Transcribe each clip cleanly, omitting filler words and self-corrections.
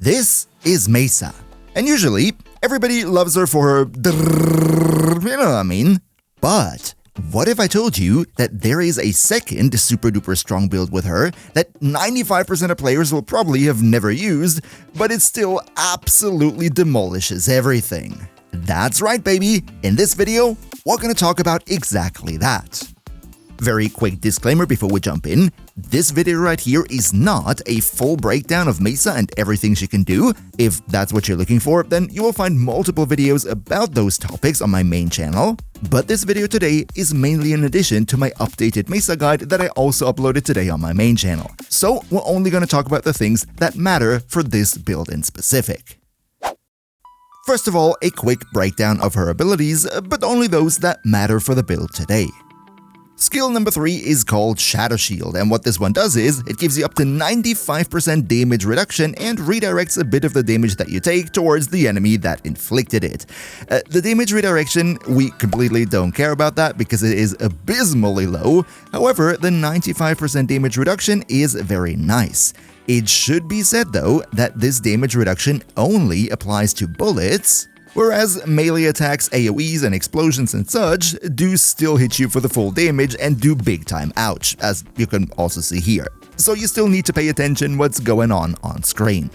This is Mesa, and usually everybody loves her for her you know what I mean? But what if I told you that there is a second super duper strong build with her that 95% of players will probably have never used, but it still absolutely demolishes everything? That's right, baby! In this video, we're gonna talk about exactly that. Very quick disclaimer before we jump in, this video right here is not a full breakdown of Mesa and everything she can do. If that's what you're looking for, then you will find multiple videos about those topics on my main channel. But this video today is mainly an addition to my updated Mesa guide that I also uploaded today on my main channel. So we're only going to talk about the things that matter for this build in specific. First of all, a quick breakdown of her abilities, but only those that matter for the build today. Skill number 3 is called Shadow Shield, and what this one does is, it gives you up to 95% damage reduction and redirects a bit of the damage that you take towards the enemy that inflicted it. The damage redirection, we completely don't care about that because it is abysmally low. However, the 95% damage reduction is very nice. It should be said though that this damage reduction only applies to bullets, whereas melee attacks, AoEs, and explosions and such do still hit you for the full damage and do big time ouch, as you can also see here. So you still need to pay attention what's going on screen.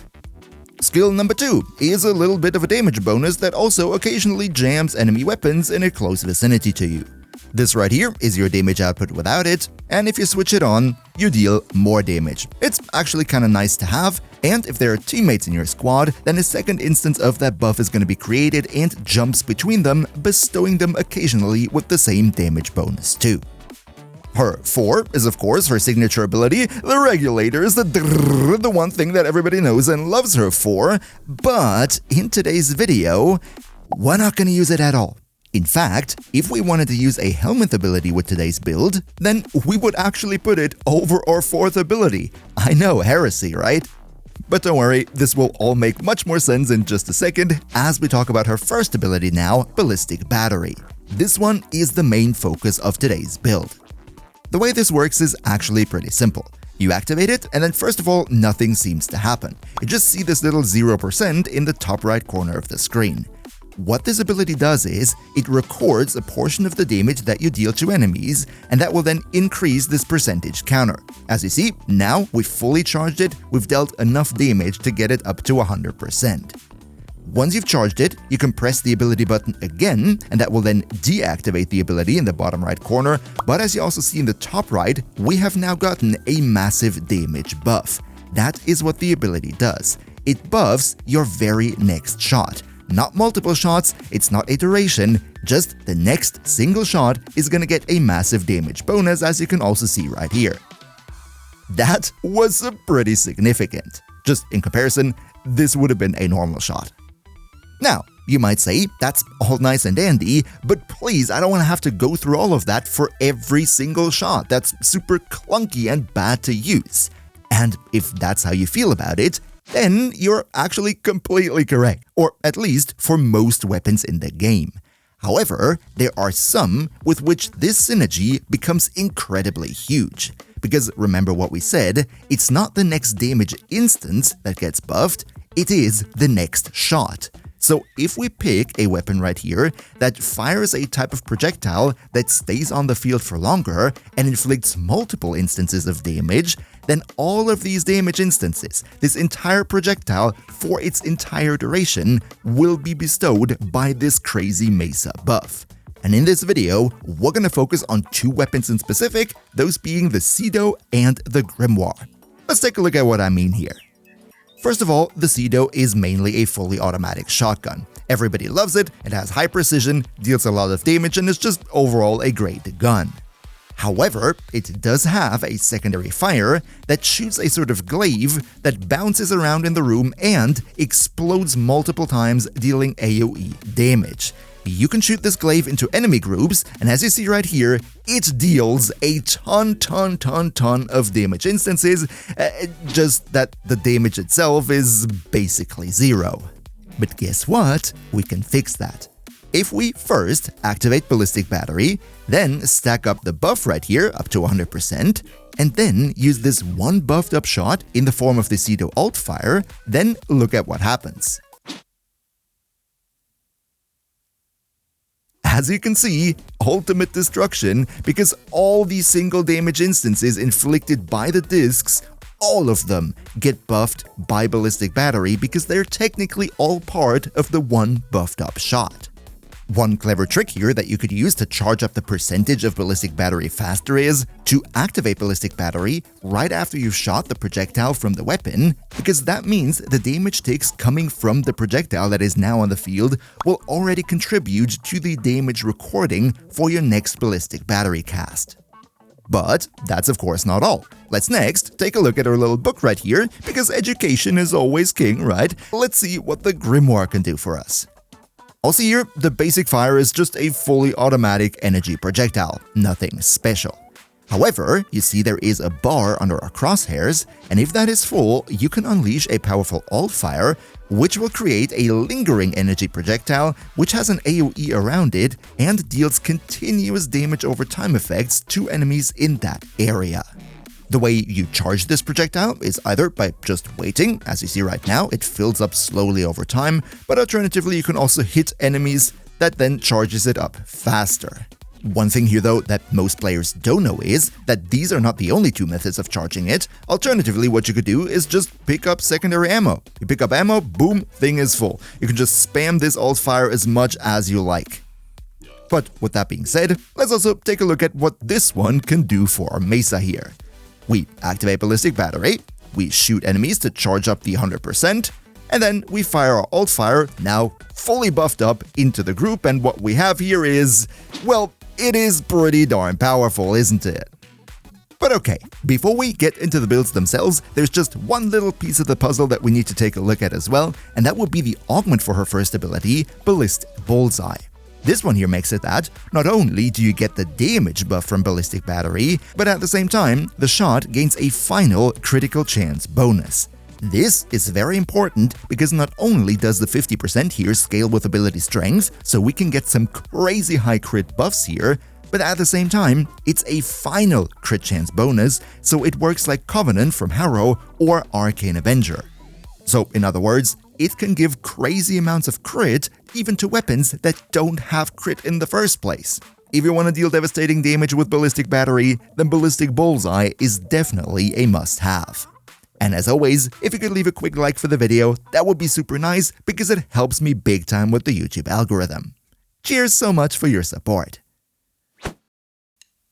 Skill number 2 is a little bit of a damage bonus that also occasionally jams enemy weapons in a close vicinity to you. This right here is your damage output without it, and if you switch it on, you deal more damage. It's actually kinda nice to have, and if there are teammates in your squad, then a second instance of that buff is going to be created and jumps between them, bestowing them occasionally with the same damage bonus too. Her 4 is of course her signature ability, the Regulators, the one thing that everybody knows and loves her for, but in today's video, we're not going to use it at all. In fact, if we wanted to use a helmet ability with today's build, then we would actually put it over our 4th ability. I know, heresy, right? But don't worry, this will all make much more sense in just a second as we talk about her first ability now, Ballistic Battery. This one is the main focus of today's build. The way this works is actually pretty simple. You activate it, and then first of all, nothing seems to happen. You just see this little 0% in the top right corner of the screen. What this ability does is, it records a portion of the damage that you deal to enemies, and that will then increase this percentage counter. As you see, now we've fully charged it, we've dealt enough damage to get it up to 100%. Once you've charged it, you can press the ability button again, and that will then deactivate the ability in the bottom right corner, but as you also see in the top right, we have now gotten a massive damage buff. That is what the ability does. It buffs your very next shot. Not multiple shots, it's not a duration, just the next single shot is gonna get a massive damage bonus, as you can also see right here. That was pretty significant. Just in comparison, this would have been a normal shot. Now, you might say, that's all nice and dandy, but please, I don't want to have to go through all of that for every single shot. That's super clunky and bad to use. And if that's how you feel about it, then you're actually completely correct, or at least for most weapons in the game. However, there are some with which this synergy becomes incredibly huge. Because remember what we said, it's not the next damage instance that gets buffed, it is the next shot. So if we pick a weapon right here that fires a type of projectile that stays on the field for longer and inflicts multiple instances of damage, then all of these damage instances, this entire projectile for its entire duration, will be bestowed by this crazy Mesa buff. And in this video, we're gonna focus on 2 weapons in specific, those being the Cedo and the Grimoire. Let's take a look at what I mean here. First of all, the Cedo is mainly a fully automatic shotgun. Everybody loves it, it has high precision, deals a lot of damage, and is just overall a great gun. However, it does have a secondary fire that shoots a sort of glaive that bounces around in the room and explodes multiple times, dealing AoE damage. You can shoot this glaive into enemy groups, and as you see right here, it deals a ton of damage instances, just that the damage itself is basically 0. But guess what? We can fix that. If we first activate Ballistic Battery, then stack up the buff right here up to 100%, and then use this one buffed up shot in the form of the Cedo alt fire, then look at what happens. As you can see, ultimate destruction, because all these single damage instances inflicted by the discs, all of them get buffed by Ballistic Battery because they're technically all part of the one buffed up shot. One clever trick here that you could use to charge up the percentage of Ballistic Battery faster is to activate Ballistic Battery right after you've shot the projectile from the weapon, because that means the damage ticks coming from the projectile that is now on the field will already contribute to the damage recording for your next Ballistic Battery cast. But that's of course not all. Let's next take a look at our little book right here, because education is always king, right? Let's see what the Grimoire can do for us. Also here, the basic fire is just a fully automatic energy projectile, nothing special. However, you see there is a bar under our crosshairs, and if that is full, you can unleash a powerful alt fire, which will create a lingering energy projectile which has an AoE around it and deals continuous damage over time effects to enemies in that area. The way you charge this projectile is either by just waiting, as you see right now, it fills up slowly over time, but alternatively you can also hit enemies that then charges it up faster. One thing here though that most players don't know is that these are not the only two methods of charging it. Alternatively, what you could do is just pick up secondary ammo. You pick up ammo, boom, thing is full. You can just spam this alt fire as much as you like. But with that being said, let's also take a look at what this one can do for our Mesa here. We activate Ballistic Battery, we shoot enemies to charge up the 100%, and then we fire our alt fire, now fully buffed up, into the group, and what we have here is, well, it is pretty darn powerful, isn't it? But okay, before we get into the builds themselves, there's just one little piece of the puzzle that we need to take a look at as well, and that would be the augment for her first ability, Ballistic Bullseye. This one here makes it that not only do you get the damage buff from Ballistic Battery, but at the same time, the shot gains a final critical chance bonus. This is very important because not only does the 50% here scale with ability strength, so we can get some crazy high crit buffs here, but at the same time, it's a final crit chance bonus, so it works like Covenant from Harrow or Arcane Avenger. So in other words, it can give crazy amounts of crit even to weapons that don't have crit in the first place. If you want to deal devastating damage with Ballistic Battery, then Ballistic Bullseye is definitely a must-have. And as always, if you could leave a quick like for the video, that would be super nice because it helps me big time with the YouTube algorithm. Cheers so much for your support.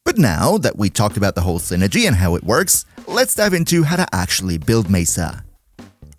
But now that we talked about the whole synergy and how it works, let's dive into how to actually build Mesa.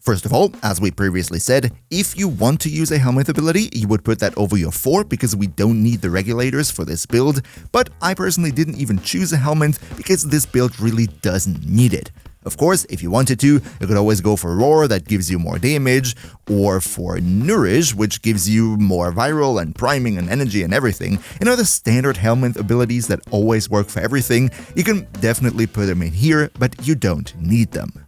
First of all, as we previously said, if you want to use a helmet ability, you would put that over your 4 because we don't need the regulators for this build, but I personally didn't even choose a helmet because this build really doesn't need it. Of course, if you wanted to, you could always go for Roar that gives you more damage, or for Nourish, which gives you more viral and priming and energy and everything. The standard helmet abilities that always work for everything, you can definitely put them in here, but you don't need them.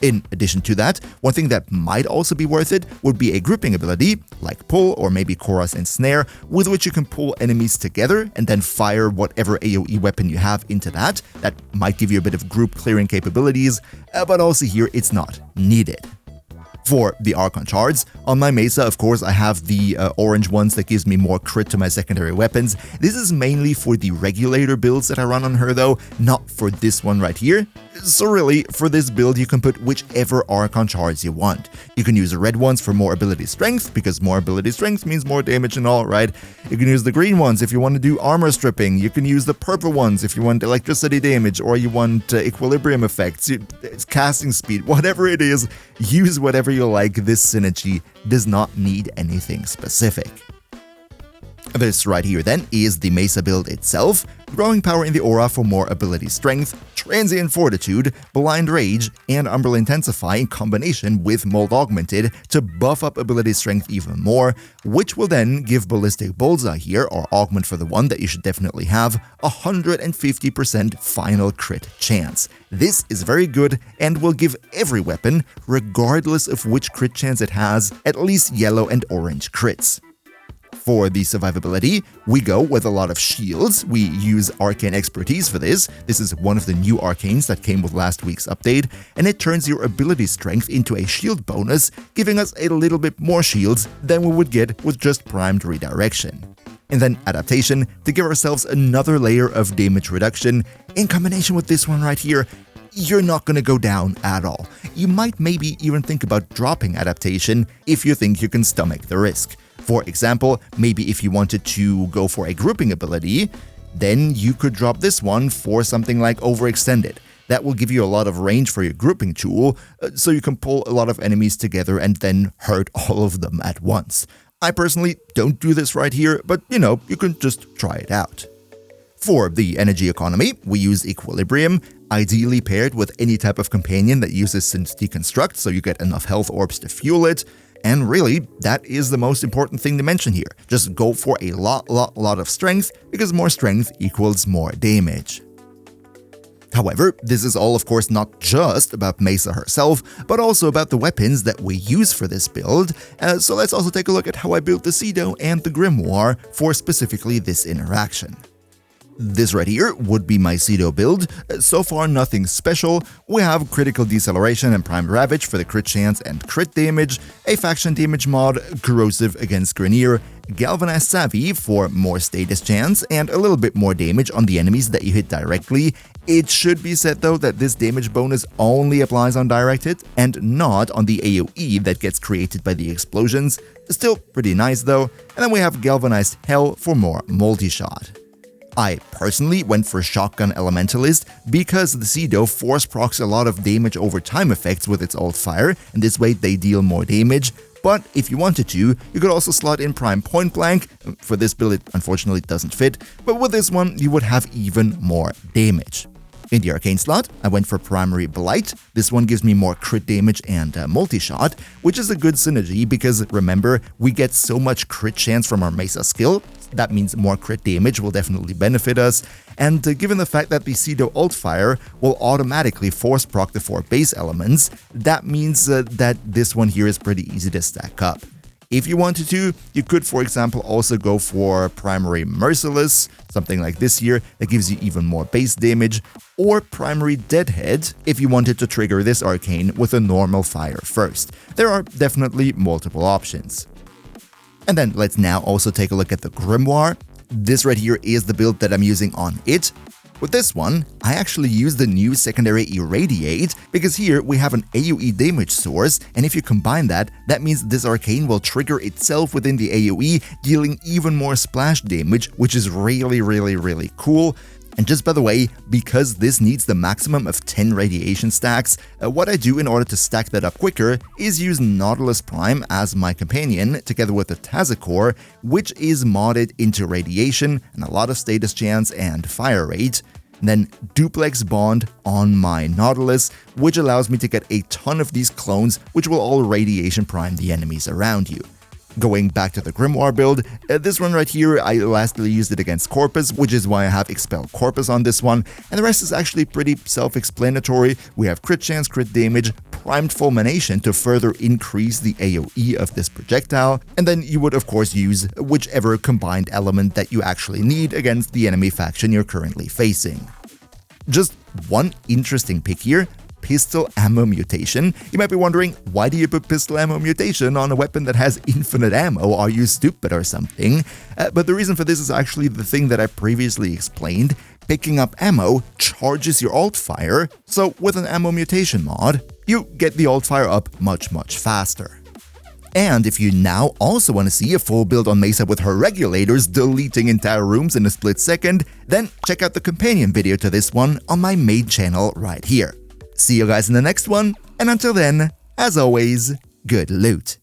In addition to that, one thing that might also be worth it would be a grouping ability, like Pull or maybe Chorus and Snare, with which you can pull enemies together and then fire whatever AoE weapon you have into that. That might give you a bit of group clearing capabilities, but also here it's not needed. For the Archon shards, on my Mesa, of course, I have the orange ones that gives me more crit to my secondary weapons. This is mainly for the regulator builds that I run on her though, not for this one right here. So really, for this build, you can put whichever Archon shards you want. You can use the red ones for more ability strength, because more ability strength means more damage and all, right? You can use the green ones if you want to do armor stripping. You can use the purple ones if you want electricity damage, or you want equilibrium effects, casting speed, whatever it is, use whatever you like. This synergy does not need anything specific. This right here then is the Mesa build itself, growing power in the aura for more ability strength, transient fortitude, blind rage, and Umbral Intensify in combination with mold augmented to buff up ability strength even more, which will then give Ballistic Bullseye here, or augment for the one that you should definitely have, 150% final crit chance. This is very good and will give every weapon, regardless of which crit chance it has, at least yellow and orange crits. For the survivability, we go with a lot of shields. We use arcane expertise for this. This is one of the new arcanes that came with last week's update, and it turns your ability strength into a shield bonus, giving us a little bit more shields than we would get with just primed redirection. And then adaptation to give ourselves another layer of damage reduction. In combination with this one right here, you're not going to go down at all. You might maybe even think about dropping adaptation if you think you can stomach the risk. For example, maybe if you wanted to go for a grouping ability, then you could drop this one for something like Overextended. That will give you a lot of range for your grouping tool, so you can pull a lot of enemies together and then hurt all of them at once. I personally don't do this right here, but you can just try it out. For the energy economy, we use Equilibrium, ideally paired with any type of companion that uses Synth Deconstruct, so you get enough health orbs to fuel it. And really, that is the most important thing to mention here. Just go for a lot of strength, because more strength equals more damage. However, this is all of course not just about Mesa herself, but also about the weapons that we use for this build, so let's also take a look at how I built the Cedo and the Grimoire for specifically this interaction. This right here would be my Cedo build. So far nothing special. We have critical deceleration and primed ravage for the crit chance and crit damage, a faction damage mod, corrosive against Grineer, galvanized savvy for more status chance and a little bit more damage on the enemies that you hit directly. It should be said though that this damage bonus only applies on direct hit and not on the AoE that gets created by the explosions. Still pretty nice though. And then we have galvanized hell for more multi-shot. I personally went for Shotgun Elementalist because the Cedo force procs a lot of damage over time effects with its alt fire, and this way they deal more damage. But if you wanted to, you could also slot in Prime Point Blank. For this build it unfortunately doesn't fit, but with this one you would have even more damage. In the arcane slot, I went for Primary Blight. This one gives me more crit damage and multi-shot, which is a good synergy because remember, we get so much crit chance from our Mesa skill. That means more crit damage will definitely benefit us, and given the fact that the Cedo alt fire will automatically force proc the 4 base elements, that means that this one here is pretty easy to stack up. If you wanted to, you could for example also go for Primary Merciless, something like this here that gives you even more base damage, or Primary Deadhead if you wanted to trigger this arcane with a normal fire first. There are definitely multiple options. And then let's now also take a look at the Grimoire. This right here is the build that I'm using on it. With this one, I actually use the new secondary Irradiate because here we have an AoE damage source, and if you combine that, that means this arcane will trigger itself within the AoE, dealing even more splash damage, which is really cool. And just by the way, because this needs the maximum of 10 radiation stacks, what I do in order to stack that up quicker is use Nautilus Prime as my companion, together with the Tazikor, which is modded into radiation and a lot of status chance and fire rate. And then Duplex Bond on my Nautilus, which allows me to get a ton of these clones, which will all radiation prime the enemies around you. Going back to the Grimoire build, this one right here, I lastly used it against Corpus, which is why I have Expel Corpus on this one, and the rest is actually pretty self-explanatory. We have crit chance, crit damage, primed fulmination to further increase the AoE of this projectile, and then you would of course use whichever combined element that you actually need against the enemy faction you're currently facing. Just one interesting pick here. Pistol ammo mutation. You might be wondering, why do you put pistol ammo mutation on a weapon that has infinite ammo? Are you stupid or something? But the reason for this is actually the thing that I previously explained. Picking up ammo charges your alt fire, so with an ammo mutation mod, you get the alt fire up much faster. And if you now also want to see a full build on Mesa with her Regulators deleting entire rooms in a split second, then check out the companion video to this one on my main channel right here. See you guys in the next one, and until then, as always, good loot.